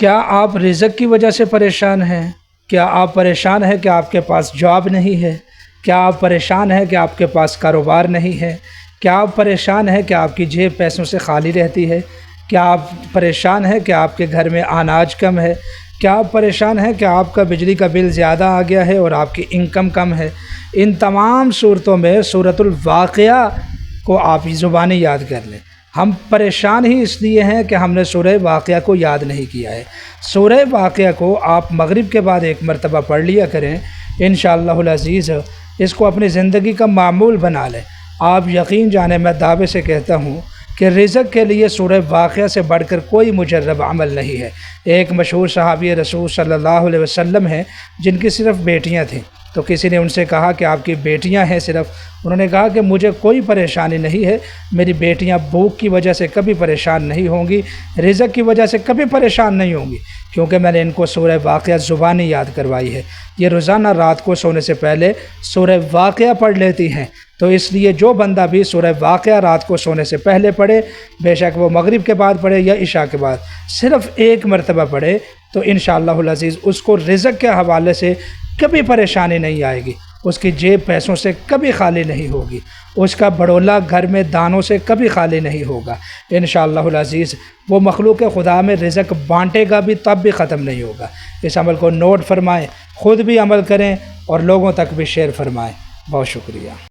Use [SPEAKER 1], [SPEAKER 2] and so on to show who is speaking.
[SPEAKER 1] کیا آپ رزق کی وجہ سے پریشان ہیں؟ کیا آپ پریشان ہیں کہ آپ کے پاس جاب نہیں ہے؟ کیا آپ پریشان ہیں کہ آپ کے پاس کاروبار نہیں ہے؟ کیا آپ پریشان ہیں کہ آپ کی جیب پیسوں سے خالی رہتی ہے؟ کیا آپ پریشان ہیں کہ آپ کے گھر میں اناج کم ہے؟ کیا آپ پریشان ہیں کہ آپ کا بجلی کا بل زیادہ آ گیا ہے اور آپ کی انکم کم ہے؟ ان تمام صورتوں میں سورۃ الواقعہ کو آپ زبانی یاد کر لیں۔ ہم پریشان ہی اس لیے ہیں کہ ہم نے سورہ واقعہ کو یاد نہیں کیا ہے۔ سورہ واقعہ کو آپ مغرب کے بعد ایک مرتبہ پڑھ لیا کریں، انشاءاللہ العزیز اس کو اپنی زندگی کا معمول بنا لیں۔ آپ یقین جانیں، میں دعوے سے کہتا ہوں کہ رزق کے لیے سورہ واقعہ سے بڑھ کر کوئی مجرب عمل نہیں ہے۔ ایک مشہور صحابی رسول صلی اللہ علیہ وسلم ہیں جن کی صرف بیٹیاں تھیں، تو کسی نے ان سے کہا کہ آپ کی بیٹیاں ہیں صرف؟ انہوں نے کہا کہ مجھے کوئی پریشانی نہیں ہے، میری بیٹیاں بھوک کی وجہ سے کبھی پریشان نہیں ہوں گی، رزق کی وجہ سے کبھی پریشان نہیں ہوں گی، کیونکہ میں نے ان کو سورہ واقعہ زبانی یاد کروائی ہے۔ یہ روزانہ رات کو سونے سے پہلے سورہ واقعہ پڑھ لیتی ہیں، تو اس لیے جو بندہ بھی سورہ واقعہ رات کو سونے سے پہلے پڑھے، بے شک وہ مغرب کے بعد پڑھے یا عشاء کے بعد، صرف ایک مرتبہ پڑھے، تو انشاءاللہ العزیز اس کو رزق کے حوالے سے کبھی پریشانی نہیں آئے گی، اس کی جیب پیسوں سے کبھی خالی نہیں ہوگی، اس کا بڑولا گھر میں دانوں سے کبھی خالی نہیں ہوگا انشاءاللہ العزیز۔ وہ مخلوق خدا میں رزق بانٹے گا بھی تب بھی ختم نہیں ہوگا۔ اس عمل کو نوٹ فرمائیں، خود بھی عمل کریں اور لوگوں تک بھی شیئر فرمائیں۔ بہت شکریہ۔